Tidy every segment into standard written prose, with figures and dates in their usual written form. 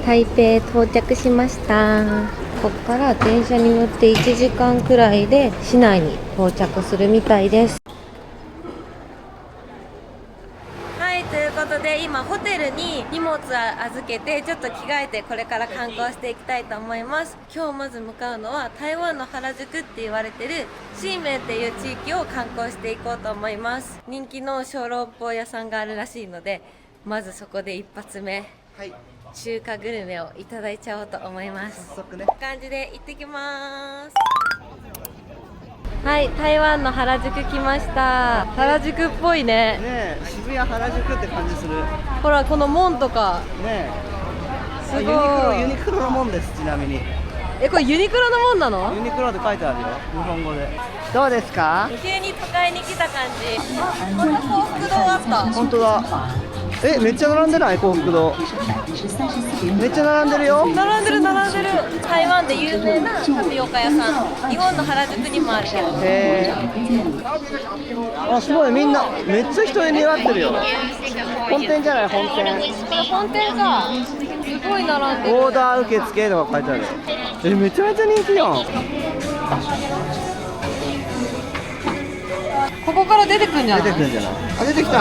台北到着しました。ここから電車に乗って1時間くらいで市内に到着するみたいです。はい、ということで今ホテルに荷物を預けてちょっと着替えてこれから観光していきたいと思います。今日まず向かうのは台湾の原宿って言われてるシーメンっていう地域を観光していこうと思います。人気の小籠包屋さんがあるらしいので、まずそこで一発目、はい、中華グルメをいただいちゃおうと思います。早速ね。感じで行ってきます。はい、台湾の原宿来ました。原宿っぽいね。ねえ、渋谷原宿って感じする。ほらこの門とかねすごい。ユニクロの門です。ちなみにこれユニクロの門なの？ユニクロって書いてあるよ、日本語で。どうですか？急に都会に来た感じ。あ、また幸福堂あった。本当だ。めっちゃ並んでない？幸福堂めっちゃ並んでるよ。並んでる並んでる。台湾で有名なタピオカ屋さん、日本の原宿にもあるけど。あ、すごい、みんなめっちゃ人で賑わってるよ。本店じゃない？本店。これ本店か。すごい並んでる。オーダー受付とか書いてある。めちゃめちゃ人気やん。ここから出てくんじゃない？出てくるんじゃない？あ、出てきた。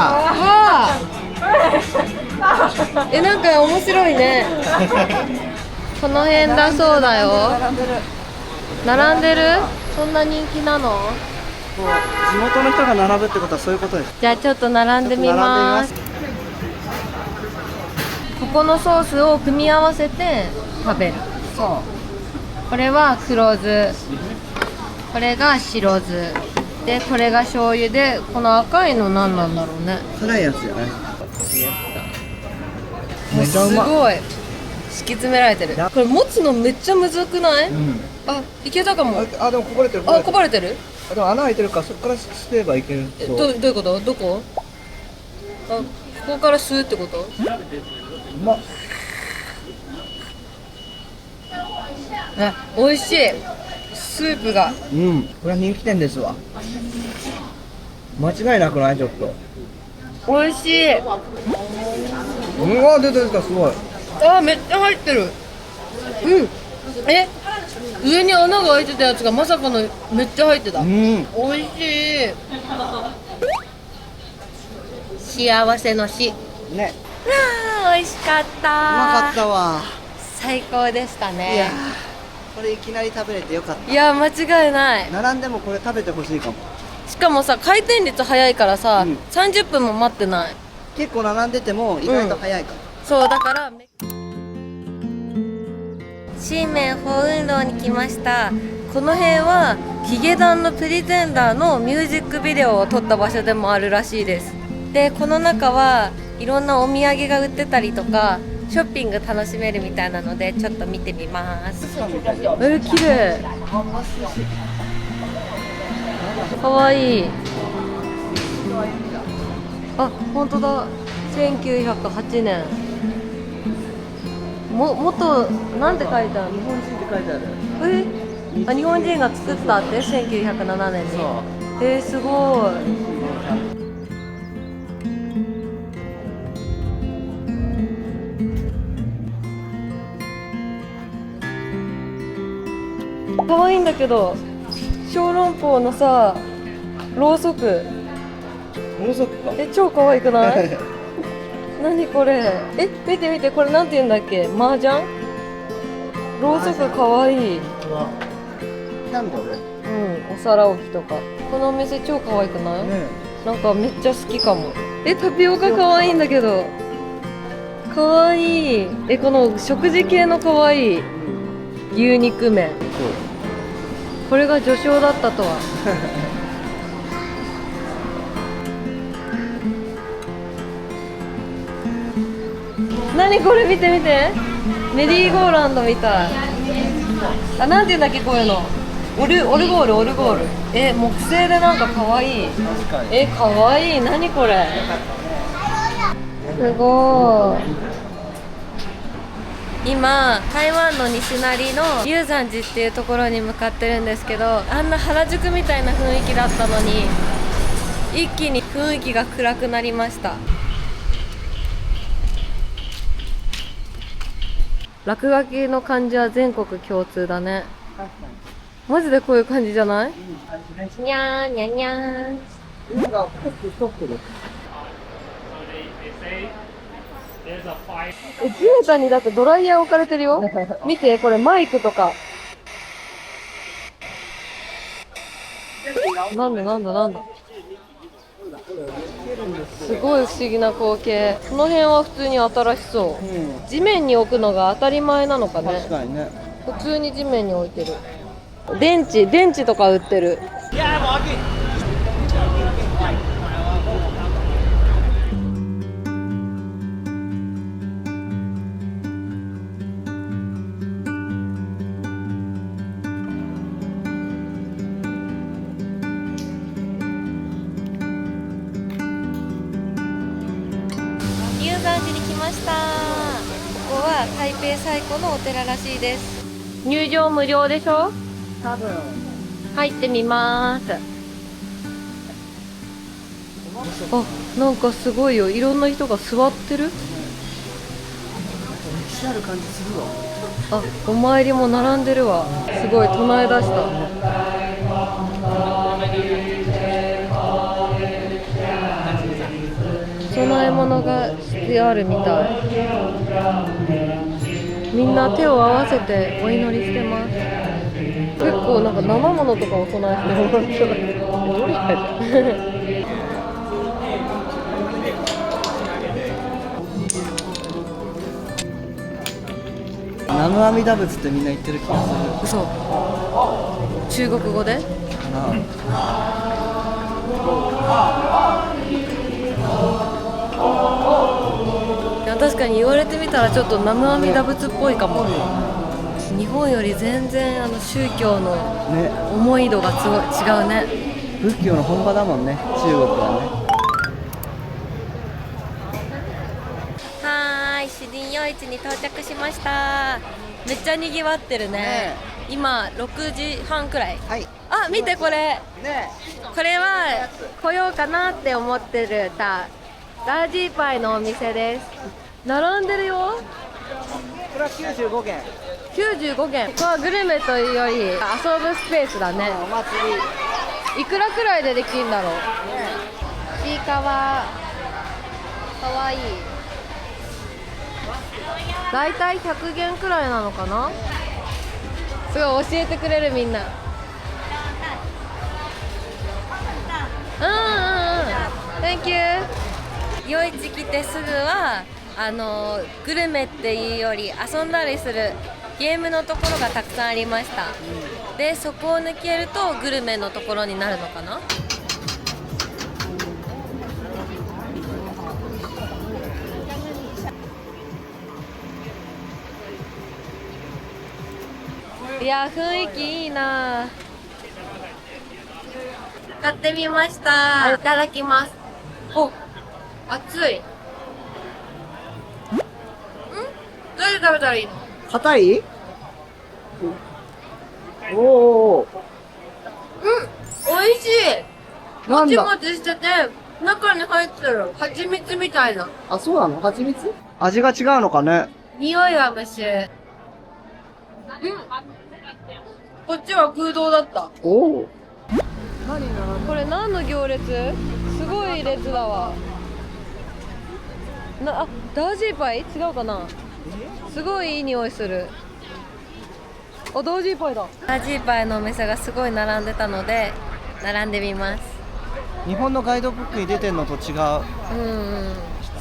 あなんか面白いね。この辺だそうだよ。並んでる？そんな人気なの？地元の人が並ぶってことはそういうことです。じゃあちょっと並んでみます。ここのソースを組み合わせて食べる。そこれは黒酢、これが白酢で、これが醤油で、この赤いの何なんだろうね。辛いやつじゃない？もうすごい敷き詰められてる。これ持つのめっちゃむずくない？あ、いけたかも。あ、でもこぼれてる。あ、こぼれてる？でも穴開いてるからそこから吸えばいける。どういうこと？どこ？あ、ここから吸うってこと？うまっ。美味しい。スープが。これは人気店ですわ。間違いなくない？ちょっと美味しい。出たすごい。あ、めっちゃ入ってる。上に穴が開いてたやつがまさかのめっちゃ入ってた。美味しい。幸せの死ね。美味しかった。うまかったわ。最高でしたね。いや、これいきなり食べれてよかった。いや、間違いない。並んでもこれ食べてほしいかも。しかもさ、回転率早いからさ、30分も待ってない。結構並んでても意外と早いから、そうだから。シーメン鳳雲楼に来ました。この辺はヒゲダンのプリテンダーのミュージックビデオを撮った場所でもあるらしいです。で、この中はいろんなお土産が売ってたりとかショッピング楽しめるみたいなので、ちょっと見てみます。綺麗。かわいい。あ、本当だ。1908年。元なんて書いてある？日本人って書いてある。あ、日本人が作ったって1907年に。すごい。可愛いんだけど、小籠包のさ、ろうそく。ろうそくか。超可愛くない？何これ？見て見て、これなんて言うんだっけ？麻雀？ろうそく可愛い。キャンドル？お皿置きとか。このお店超可愛くない？なんかめっちゃ好きかも。タピオカ可愛いんだけど。可愛い。この食事系の可愛い牛肉麺。これが序章だったとは。何これ、見て見て。メリーゴーランドみたい。あ、なんて言うんだっけ、こういうの。オルゴール。木製でなんか可愛い。可愛い。何これ。すごい。今台湾の西成の龍山寺っていうところに向かってるんですけど、あんな原宿みたいな雰囲気だったのに一気に雰囲気が暗くなりました。落書きの感じは全国共通だね。マジでこういう感じじゃない？にゃーにゃにゃー。地べたにだってドライヤー置かれてるよ。見て、これマイクとか。なんだ。すごい不思議な光景。この辺は普通に新しそう。地面に置くのが当たり前なのかね。確かにね。普通に地面に置いてる。電池とか売ってる。龍山寺に来ました。ここは台北最古のお寺らしいです。入場無料でしょ？多分。入ってみまーす。あ、なんかすごいよ。いろんな人が座ってる。歴史ある感じするわ。あ、お参りも並んでるわ。すごい唱え出した。供え物がしてあるみたい。みんな手を合わせてお祈りしてます。結構なんか生ものとかお供えしてる。南無阿弥陀仏ってみんな言ってる気がする。嘘。中国語で？かな。いや確かに言われてみたらちょっと南無阿弥陀仏っぽいかも。日本より全然宗教のね。思い度がすごい違うね。仏教の本場だもんね、中国はね。はーい、詩林夜市に到着しました。めっちゃ賑わってるね。今6時半くらい。はい。あ、見てこれ。ねこれは来ようかなって思ってるラージーパイのお店です。並んでるよ。これは95件。95軒。ここはグルメというより遊ぶスペースだね。お祭り。いくらくらいでできるんだろう。ちいかわかわいい。だいたい100元くらいなのかな。すごい教えてくれるみんな。Thank you。夜市来てすぐはグルメっていうより遊んだりするゲームのところがたくさんありました。でそこを抜けるとグルメのところになるのかな。いや雰囲気いいな。買ってみました。いただきます。お、熱い。どれ食べたらいいの？硬い？おお。美味しい。なんだ。もちもちしてて中に入ってる蜂蜜みたいな。あ、そうなの？蜂蜜？味が違うのかね。匂いは無臭。こっちは空洞だった。おお。これ何の行列？すごい列だわ。あ、ダージーパイ？違うかな。すごいいい匂いする。あ、ダージーパイだ。ダージーパイのお店がすごい並んでたので並んでみます。日本のガイドブックに出てんのと違う。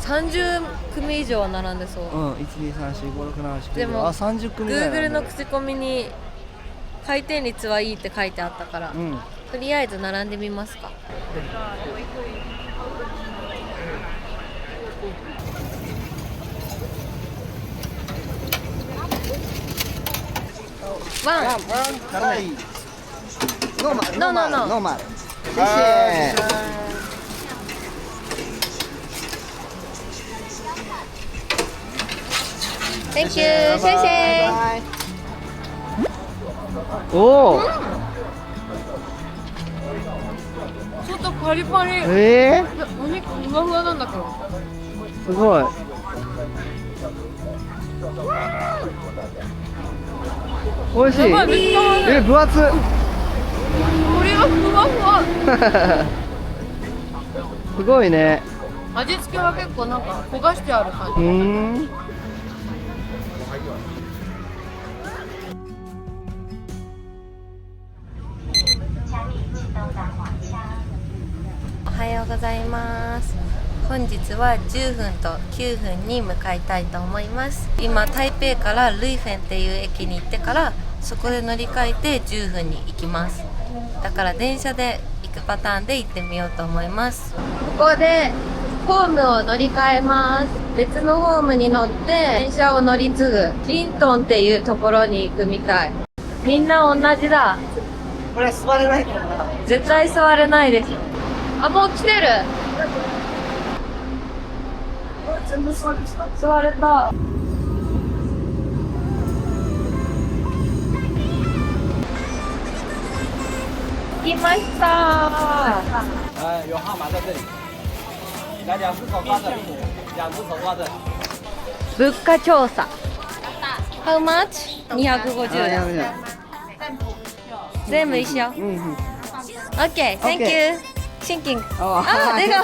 30組以上は並んでそう。1,2,3,4,5,6,7,8,9,10でもあ、30組ぐらいだね。 Google の口コミに回転率はいいって書いてあったから、とりあえず並んでみますか。ワン。辛い。ノーマル。ノーマル。Thank you。シェイシェイ。おお。外パリパリ。お肉ふわふわなんだけど。すごい。美味しい。やばいめっちゃ美味しい分厚っ。鶏がふわふわ。すごいね。味付けは結構なんか焦がしてある感じ。おはようございます。本日は10分と9分に向かいたいと思います。今台北からルイフェンっていう駅に行ってからそこで乗り換えて10分に行きます。だから電車で行くパターンで行ってみようと思います。ここでホームを乗り換えます。別のホームに乗って電車を乗り継ぐリントンっていうところに行くみたい。みんな同じだ。これ座れないからな。絶対座れないです。あ、もう来てる。座れた。来ました。有号码在这里，来两只手抓着，两只手抓着。物価調査。How much? 250円。全部一緒。OK, thank you. Thinking. あ、出川。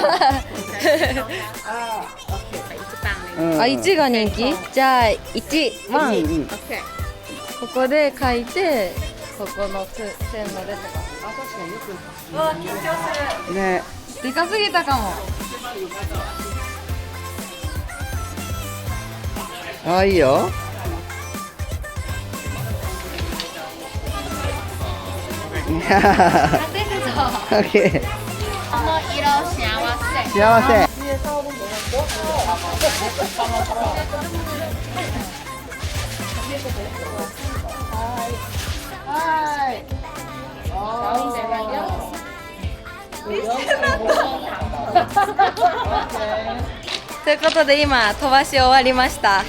あ、1が人気？じゃあ1、ワン。ここで書いて、ここの線の出とか。あ、確かによく。わ、緊張する。ね。でかすぎたかも。あ、いいよ。オッケー。この色幸せ。幸せ。ということで今飛ばし終わりました。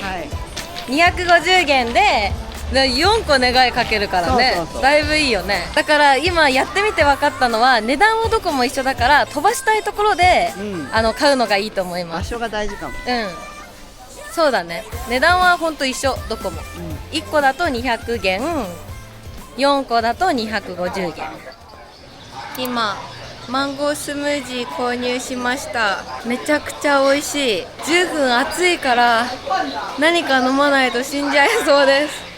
250元で4個願いかけるからね。だいぶいいよね。だから今やってみて分かったのは値段はどこも一緒だから飛ばしたいところで、買うのがいいと思います。場所が大事かも。そうだね。値段はほんと一緒どこも。1個だと200元、4個だと250元。今マンゴースムージー購入しました。めちゃくちゃ美味しい。10分暑いから何か飲まないと死んじゃいそうです。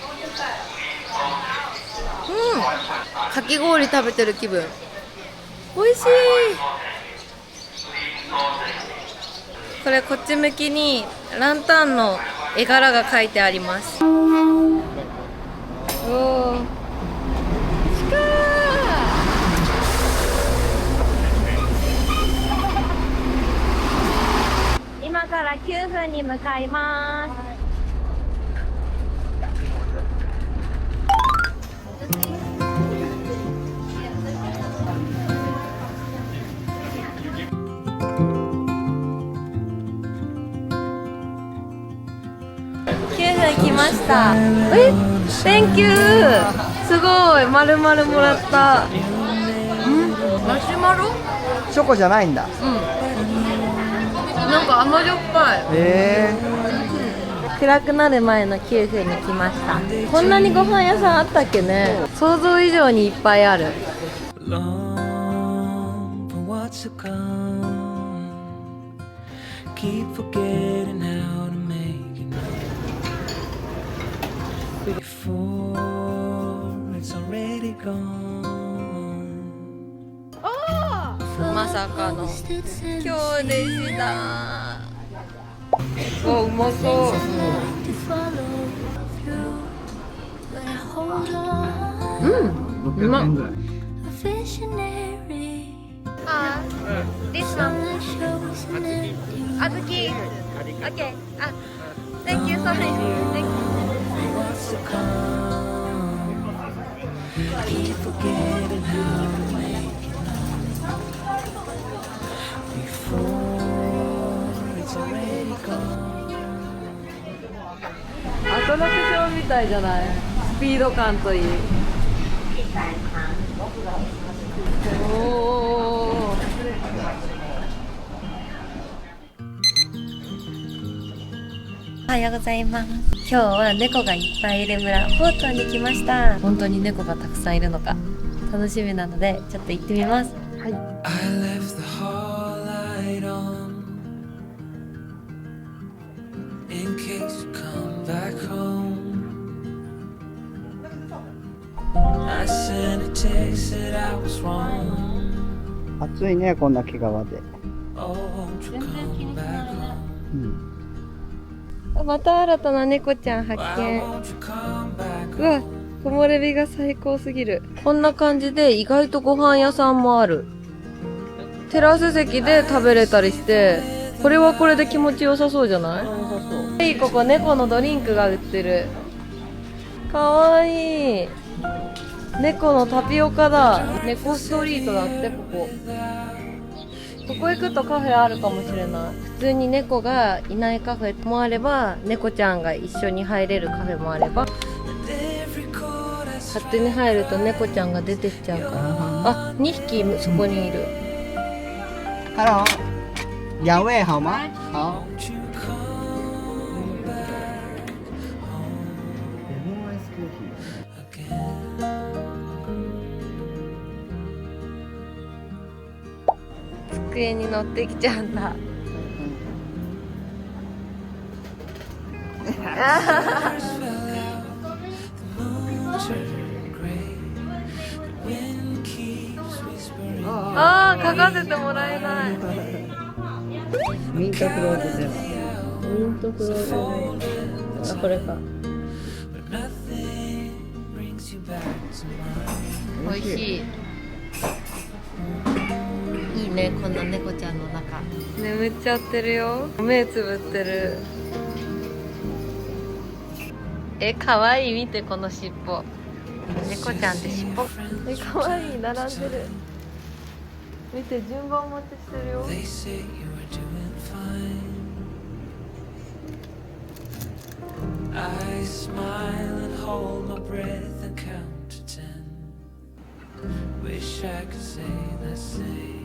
かき氷食べてる気分。美味しい。これこっち向きにランタンの絵柄が描いてあります。おー、近い。今から9分に向かいます。9分来ました。Thank you。すごい、丸々もらった。マシュマロ？チョコじゃないんだ。なんか甘じょっぱい。暗くなる前の9分に来ました。こんなにご飯屋さんあったっけね。想像以上にいっぱいある。まさかの今日でした。うまそう。うまっ。This one。あずき。Okay。あ、Thank you so much。Thank you。アトラクションみたいじゃない？スピード感といい。おー。おはようございます。今日は猫がいっぱいいる村ポートに来ました。本当に猫がたくさんいるのか楽しみなのでちょっと行ってみます。はい。I left the hall light on in case you come back home. I sent a text that I was wrong. 暑いね、こんな毛皮で。Oh, won't you come back home? うん。また新たな猫ちゃん発 Why 見。 won't you come back うわ、木漏れ日が最高すぎる。こんな感じで意外とご飯屋さんもある。テラス席で食べれたりして、これはこれで気持ちよさそうじゃない？はい、ここ猫のドリンクが売ってる。かわいい。猫のタピオカだ。猫ストリートだってここ。ここ行くとカフェあるかもしれない。普通に猫がいないカフェもあれば、猫ちゃんが一緒に入れるカフェもあれば、勝手に入ると猫ちゃんが出てっちゃうから。あ、2匹そこにいる。Hello，两位好吗？好。机に乗ってきちゃうんだ。ああ、書かせてもらえない。ミントフローズゼロ。ミントフローズ。あ、これか。美味しい。いいね、こんな猫ちゃんの中。眠っちゃってるよ。目つぶってる。かわいい。見てこの尻尾。猫ちゃんって尻尾。かわいい。並んでる。見て、順番待ちしてるよ。They say you are doing fine. I smile and hold my breath and count to 10. Wish I could say the same.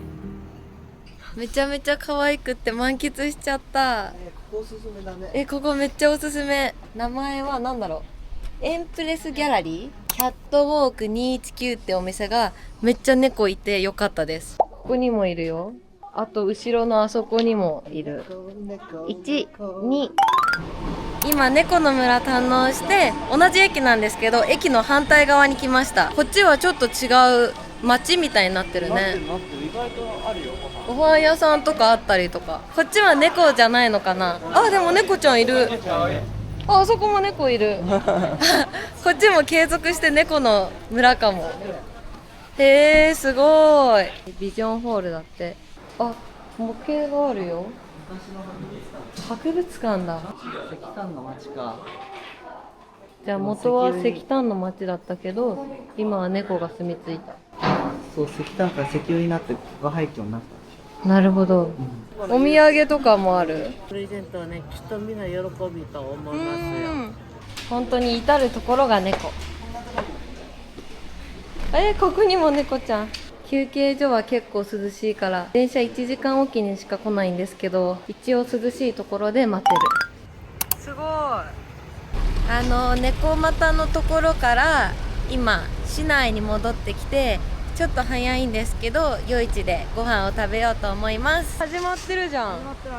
めちゃめちゃ可愛くって満喫しちゃった。ここおすすめだね。ここめっちゃおすすめ。名前は何だろう。エンプレスギャラリーキャットウォーク219ってお店がめっちゃ猫いてよかったです。ここにもいるよ。あと後ろのあそこにもいる。1、2。今猫の村堪能して同じ駅なんですけど駅の反対側に来ました。こっちはちょっと違う街みたいになってるね。意外とあるよ。ご飯屋さんとかあったりとか。こっちは猫じゃないのかな。あ、でも猫ちゃんいる。あそこも猫いる。こっちも継続して猫の村かも。へえ、すごい。ビジョンホールだって。あ、模型があるよ。博物館だ。石炭の町か。じゃあ元は石炭の町だったけど今は猫が住み着いた。そう、石炭から石油になってここが廃墟になった。なるほど、お土産とかもある。プレゼントはね、きっとみんな喜びと思いますよ。本当に至るところが猫。ここにも猫ちゃん。休憩所は結構涼しいから電車1時間おきにしか来ないんですけど、一応涼しいところで待ってる。すごい。猫股のところから今市内に戻ってきて、ちょっと早いんですけど夜市でご飯を食べようと思います。始まってるじゃん。始まって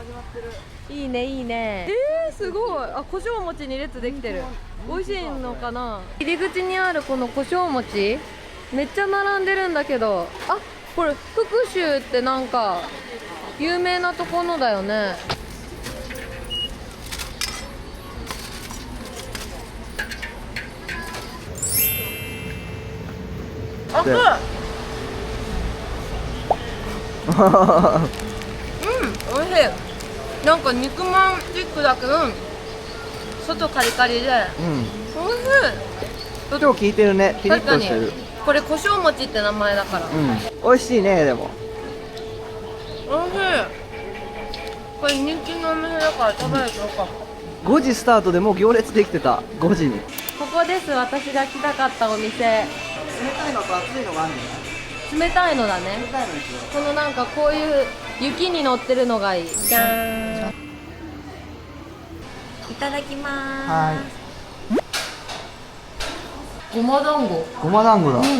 る。いいねいいね。すごい。あ、胡椒餅に列できてる。美味しいのかな。入り口にあるこの胡椒餅めっちゃ並んでるんだけど、あ、これ福州ってなんか有名なところだよね。あ、美味しい。なんか肉まんチックだけど外カリカリで、美味しい。超効いてるね。ピリッとしてる。これ胡椒餅って名前だから。美味しいね。でもおいしい。これ人気のお店だから食べるとよかった。5時スタートでもう行列できてた。5時に。ここです、私が来たかったお店。冷たいのと熱いのがあるんじゃない？冷たいのだね。冷たいのにしよう。このなんかこういう雪に乗ってるのがいい。じゃーん。いただきまはーす。ごま団子。い。ごま団子だ。うんうん。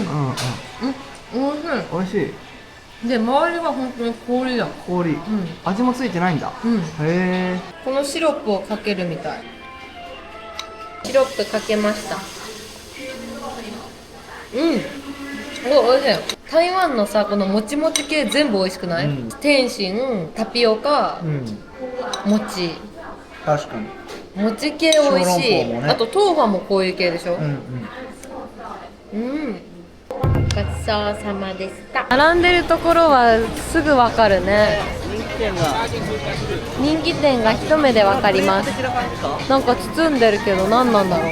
おいし美味しい。い。で、周りは本当に氷だ。氷。味もついてないんだ。うん。へえ。このシロップをかけるみたい。シロップかけました。おいしい。台湾のさ、このもちもち系全部美味しくない？天津、タピオカ、餅。確かに。餅系美味しい。小籠包もねあと豆腐もこういう系でしょ。うん。ごちそうさまでした。並んでるところはすぐわかるね。人気店が一目でわかります。なんか包んでるけど何なんだろう。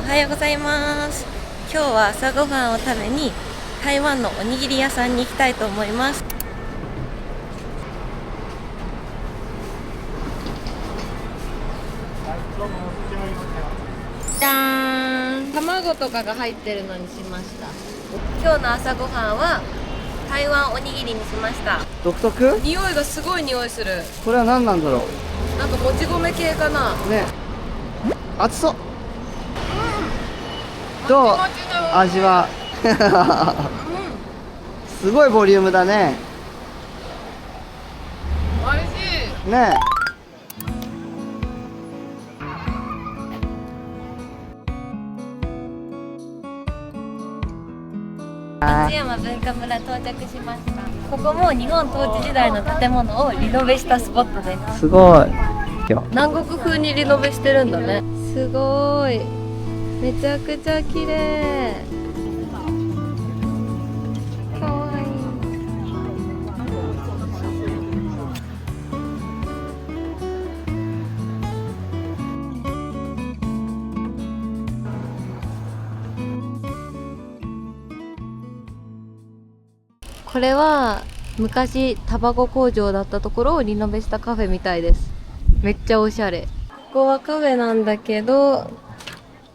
おはようございます。今日は朝ごはんを食べに台湾のおにぎり屋さんに行きたいと思います。じゃーん、卵とかが入ってるのにしました。今日の朝ごはんは台湾おにぎりにしました。独特？匂いがすごい匂いする。これは何なんだろなんかもち米系かな。う。ね。熱そう。どう？味は。すごいボリュームだね。美味しい。ね。松山文化村到着しました。ここも日本統治時代の建物をリノベしたスポットです。すごい。南国風にリノベしてるんだね。すごい。めちゃくちゃ綺麗。かわいい。これは昔タバコ工場だったところをリノベしたカフェみたいです。めっちゃおしゃれ。ここはカフェなんだけど、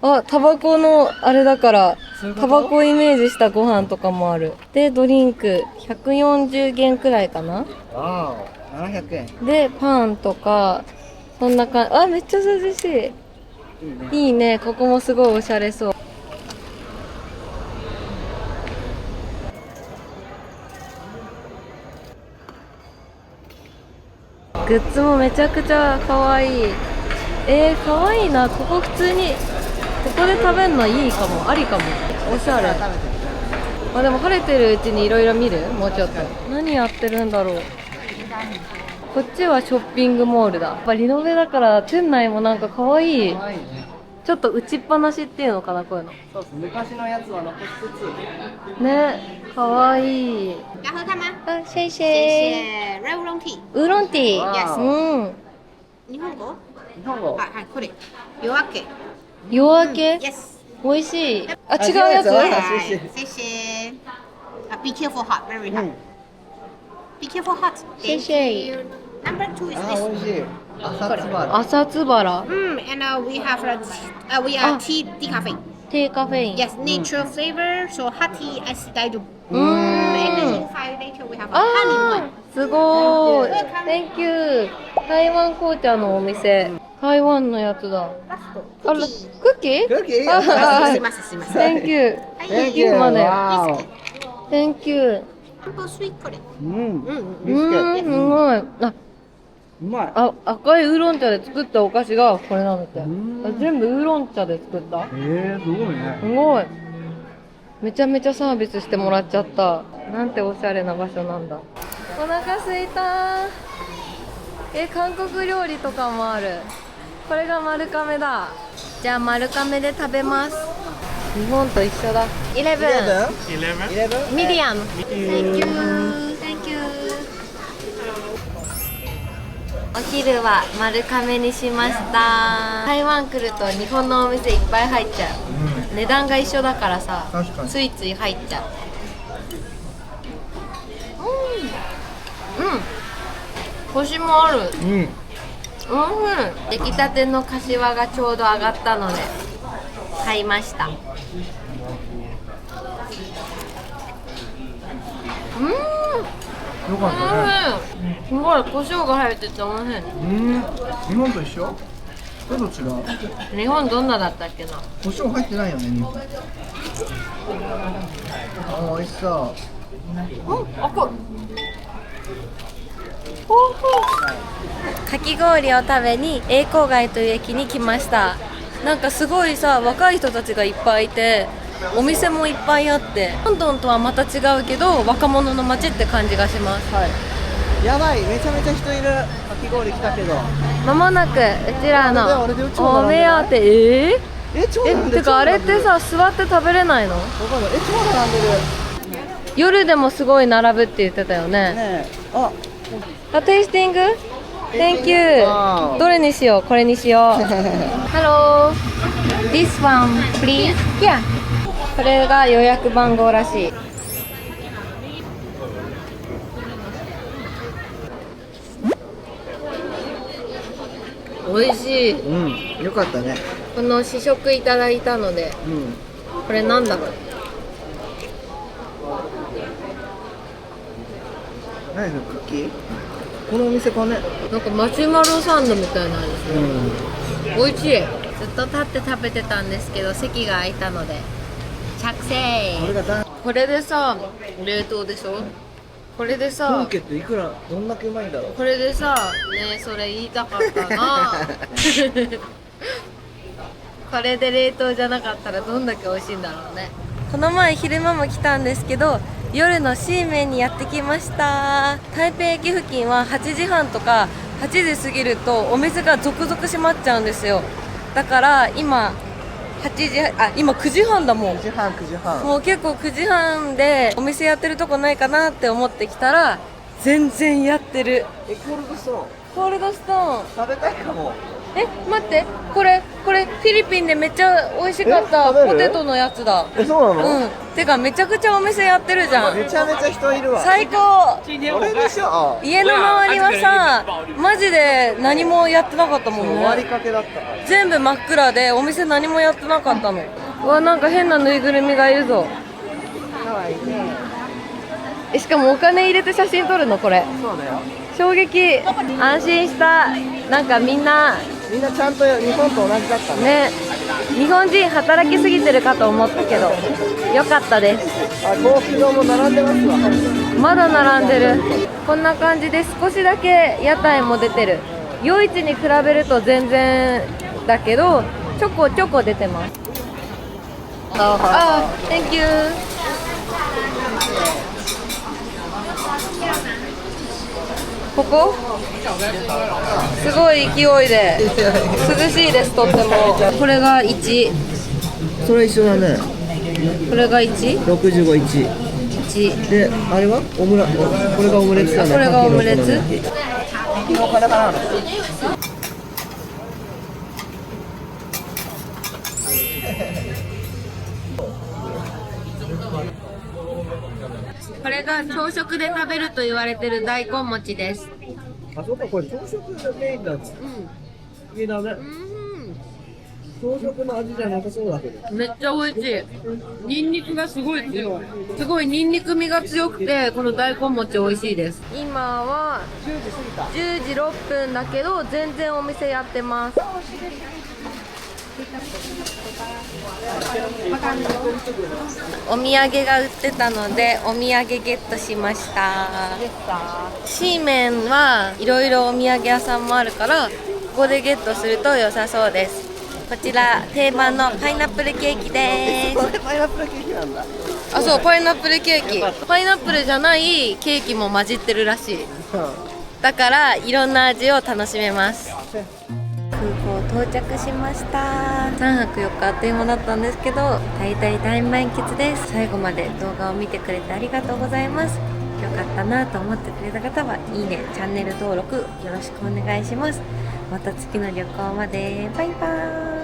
あ、タバコのあれだからタバコイメージしたご飯とかもある。でドリンク140元くらいかな。ああ、700円。でパンとかそんな感じ。あ、めっちゃ涼しい。いいね。ここもすごいおしゃれそう。グッズもめちゃくちゃ可愛い。可愛いな。ここ普通にここで食べるのいいかも。ありかも。おしゃれ。あ、でも晴れてるうちにいろいろ見る。もうちょっと何やってるんだろう。こっちはショッピングモールだ。やっぱリノベだから店内もなんか可愛い。可愛いね。ちょっと打ちっぱなしっていうのかな、こういうの。そうそう、昔のやつは残しつつ。ね、可愛い。要喝看吗？あ、シェイシェ谢イ。谢。Red Oolong Tea。ウーロンティー。わうん。日本語？日本語。はいはい、これ。夜明け。夜明け。 Yes。美味しい。あ、違うやつ。違うやつはい谢謝。谢謝。あ、be careful hot, very う hot. ん。 Be careful hot. 谢謝。 Thank you. Number 2 is あ、 this. 美味しい。朝つばら。朝つばら。And we have we are tea decaf. ティーカフェイン。 Yes, natural flavor. So hot tea as I do. う And ーん。 inside later we have a あ honey ー one. すごーい。Thank you。台湾紅茶のお店。台湾のやつだ。あら、クッキー？クッキー？あすいませんすいません。 Thank you。 Thank you。今だよ。わ Thank you。マンゴースイートこれ。お。うん。うん。ビスケット。すごい。あ、うまい。赤いウーロン茶で作ったお菓子がこれなんだって。んあ、全部ウーロン茶で作った。すごいね。すごい。めちゃめちゃサービスしてもらっちゃった。なんておしゃれな場所なんだ。お腹すいた。韓国料理とかもある。これが丸亀だ。じゃあ丸亀で食べます。日本と一緒だ。11。ミディアム。Thank you. Thank you. お昼は丸亀にしました。台湾来ると日本のお店いっぱい入っちゃう。値段が一緒だからさ、確かについつい入っちゃう。コシもある。うん出来たての柏がちょうど上がったので買いました。よかったね。すごい胡椒が入ってて美味しい。日本と一緒？ちょっと違う。日本どんなだったっけな。胡椒入ってないよね、日本。あ、美味しそう。かき氷を食べに永光街という駅に来ました。なんかすごいさ、若い人たちがいっぱいいて、お店もいっぱいあって、ロンドンとはまた違うけど若者の街って感じがします。はい。やばい、めちゃめちゃ人いる。かき氷来たけど。まもなくうちらのお目当て。超並んでる。てかあれってさ、座って食べれないの？わかんない。超並んでる。夜でもすごい並ぶって言ってたよね。ねえ。あ、テイスティング Thank you。 どれにしよう？これにしよう。Hello This one please。 Yeah。 これが予約番号らしい。美味しい。うん、よかったね。この試食いただいたので、これなんだろう。何のクッキー？このお店かね。なんかマシュマロサンドみたいなんですよ。美味しい。ずっと立って食べてたんですけど席が空いたので着席。これでさ、冷凍でしょ。これで本さ、家っていくらどんだけうまいんだろう。これでさ、ねえそれ言いたかったな。これで冷凍じゃなかったらどんだけ美味しいんだろうね。この前昼間も来たんですけど、夜のシーメンにやってきました。台北駅付近は8時半とか8時過ぎるとお店が続々閉まっちゃうんですよ。だから今今9時半だもん。9時半、9時半。もう結構9時半でお店やってるとこないかなって思ってきたら全然やってる。コールドストーンコールドストーン。食べたいかも。待って、これフィリピンでめっちゃ美味しかったポテトのやつだ。そうなの？てかめちゃくちゃお店やってるじゃん。めちゃめちゃ人いるわ。最高。これでしょ。家の周りはさ、マジで何もやってなかったもん終わりね。かけだったから。全部真っ暗でお店何もやってなかったの。うわ、なんか変なぬいぐるみがいるぞ。かわいいね。しかもお金入れて写真撮るのこれ。そうだよ。衝撃。安心した。なんかみんなみんなちゃんと日本と同じだったね。ね、日本人働きすぎてるかと思ったけどよかったです。あ、コーヒー堂も並んでますわ。まだ並んでる。こんな感じで少しだけ屋台も出てる。夜市に比べると全然だけどちょこちょこ出てます。Thank you。 ここすごい勢いで涼しいです。とっても。これが1。それ一緒だね。これが 1？ 65、1。1。で、あれはこれがオムレツだね。これがオムレツ。昨日からかな。これが朝食で食べると言われてる大根餅です。あ、そうか、これ朝食がメインなんです。いいだね。朝食の味じゃなさそうだけど。めっちゃ美味しい。ニンニクがすごい強い。すごいニンニク味が強くて、この大根餅美味しいです。今は10時過ぎた。 10時6分だけど全然お店やってます。お土産が売ってたのでお土産ゲットしました。シーメンはいろいろお土産屋さんもあるからここでゲットすると良さそうです。こちら定番のパイナップルケーキです。パイナップルケーキなんだ。あ、そう、パイナップルケーキ。パイナップルじゃないケーキも混じってるらしい。だからいろんな味を楽しめます。空港到着しました。3泊4日あっという間だったんですけど大満喫です。最後まで動画を見てくれてありがとうございます。よかったなと思ってくれた方はいいね、チャンネル登録よろしくお願いします。また次の旅行まで。バイバーイ。